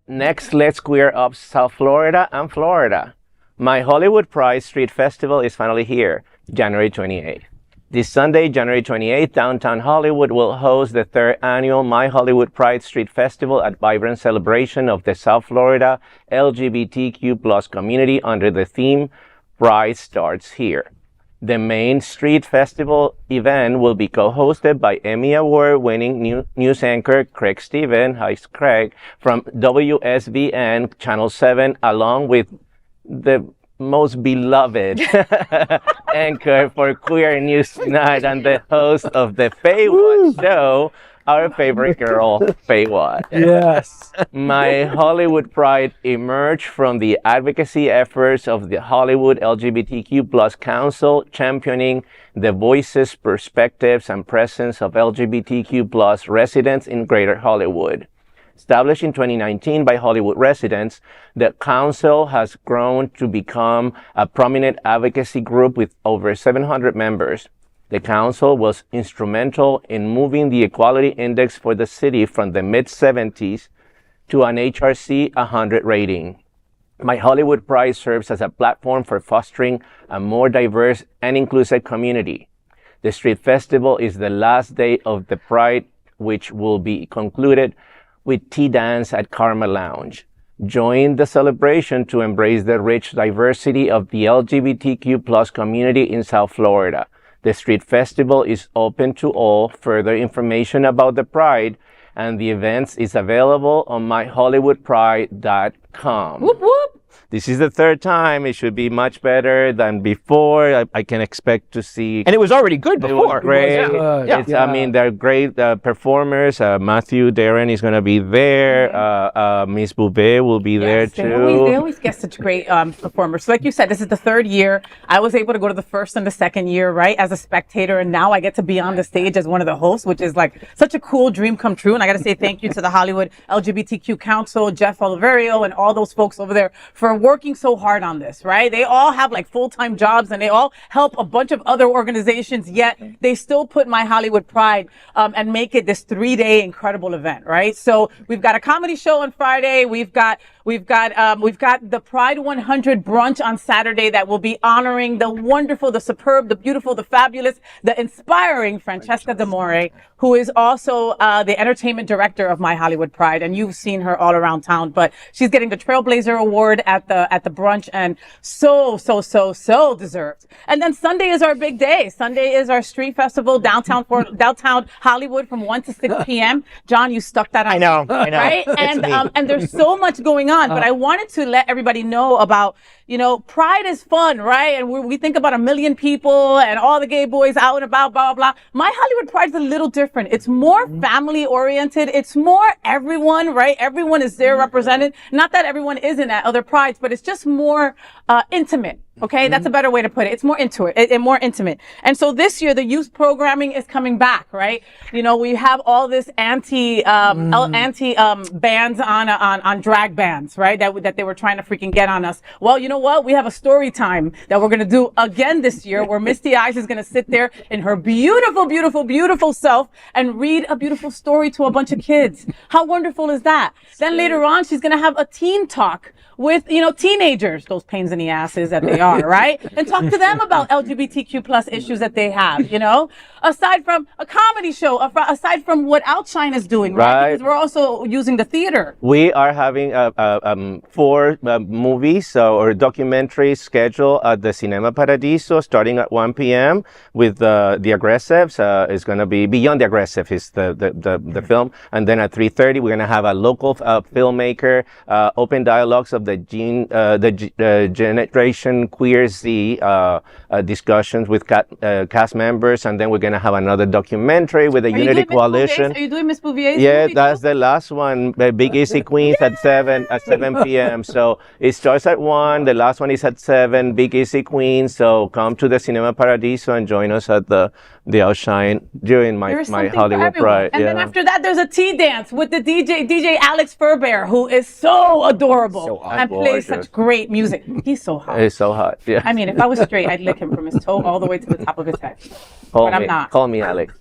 Next, let's queer up South Florida and Florida. My Hollywood Pride Street Festival is finally here, January 28th. This Sunday, January 28th, downtown Hollywood will host the third annual My Hollywood Pride Street Festival, a vibrant celebration of the South Florida LGBTQ+ community under the theme Pride Starts Here. The main street festival event will be co-hosted by Emmy Award-winning news anchor Craig Steven, hi Craig, from WSVN Channel 7, along with the most beloved anchor for queer news tonight and the host of the FayWhat Show, our favorite girl, FayWhat. Yes. My Hollywood Pride emerged from the advocacy efforts of the Hollywood LGBTQ Council, championing the voices, perspectives, and presence of LGBTQ residents in Greater Hollywood. Established in 2019 by Hollywood residents, the council has grown to become a prominent advocacy group with over 700 members. The council was instrumental in moving the equality index for the city from the mid-70s to an HRC 100 rating. My Hollywood Pride serves as a platform for fostering a more diverse and inclusive community. The street festival is the last day of the Pride, which will be concluded with tea dance at Karma Lounge. Join the celebration to embrace the rich diversity of the LGBTQ+ community in South Florida. The street festival is open to all. Further information about the Pride and the events is available on myhollywoodpride.com. Whoop, whoop. This is the third time. It should be much better than before. I can expect to see. And it was already good before. It was great. Yeah. I mean, they're great performers. Matthew Darren is going to be there. Miss Boubet will be there too. They always get such great performers. So like you said, this is the third year. I was able to go to the first and the second year, right, as a spectator. And now I get to be on the stage as one of the hosts, which is like such a cool dream come true. And I got to say thank you to the Hollywood LGBTQ Council, Jeff Oliverio, and all those folks over there for working so hard on this, right? They all have like full-time jobs and they all help a bunch of other organizations, yet they still put My Hollywood Pride and make it this 3-day incredible event, right? So we've got a comedy show on Friday. We've got the Pride 100 brunch on Saturday that will be honoring the wonderful, the superb, the beautiful, the fabulous, the inspiring Francesca D'Amore, who is also the entertainment director of My Hollywood Pride, and you've seen her all around town. But she's getting the Trailblazer Award at the brunch, and so deserved. And then Sunday is our big day. Sunday is our street festival downtown Hollywood from 1 to 6 p.m. John, you stuck that on. I know. Right? And there's so much going on, but I wanted to let everybody know about, Pride is fun, right? And we think about 1 million people and all the gay boys out and about, blah, blah, blah. My Hollywood Pride is a little different. It's more family oriented. It's more everyone, right? Everyone is there represented. Not that everyone isn't at other prides, but it's just more intimate. Okay, that's a better way to put it. It's more more intimate. And so this year, the youth programming is coming back, right? We have all this anti bans on drag bans, right? That they were trying to freaking get on us. Well, you know what? We have a story time that we're going to do again this year, where Misty Eyes is going to sit there in her beautiful, beautiful, beautiful self and read a beautiful story to a bunch of kids. How wonderful is that? Then later on, she's going to have a teen talk with, teenagers, those pains in the asses that they are, right? And talk to them about LGBTQ+ issues that they have, aside from a comedy show, aside from what Outshine is doing, right? Because we're also using the theater. We are having 4 movies or documentaries scheduled at the Cinema Paradiso starting at 1 p.m. with The Aggressives. It's going to be Beyond the Aggressive is the film. And then at 3:30, we're going to have a local filmmaker, open dialogues of the Generation Queer Z discussions with cast members, and then we're going to have another documentary with the Unity Coalition. Are you doing Miss Bouvier's Yeah, movie that's too? the last one, Big Easy Queens at 7 p.m. So it starts at 1, the last one is at 7, Big Easy Queens. So come to the Cinema Paradiso and join us at the Outshine during my Hollywood Pride. And then after that, there's a tea dance with the DJ Alex Furbear, who is so adorable and plays such great music. He's so hot. He's so hot, yeah. I mean, if I was straight, I'd lick him from his toe all the way to the top of his head. But I'm not. Call me Alex.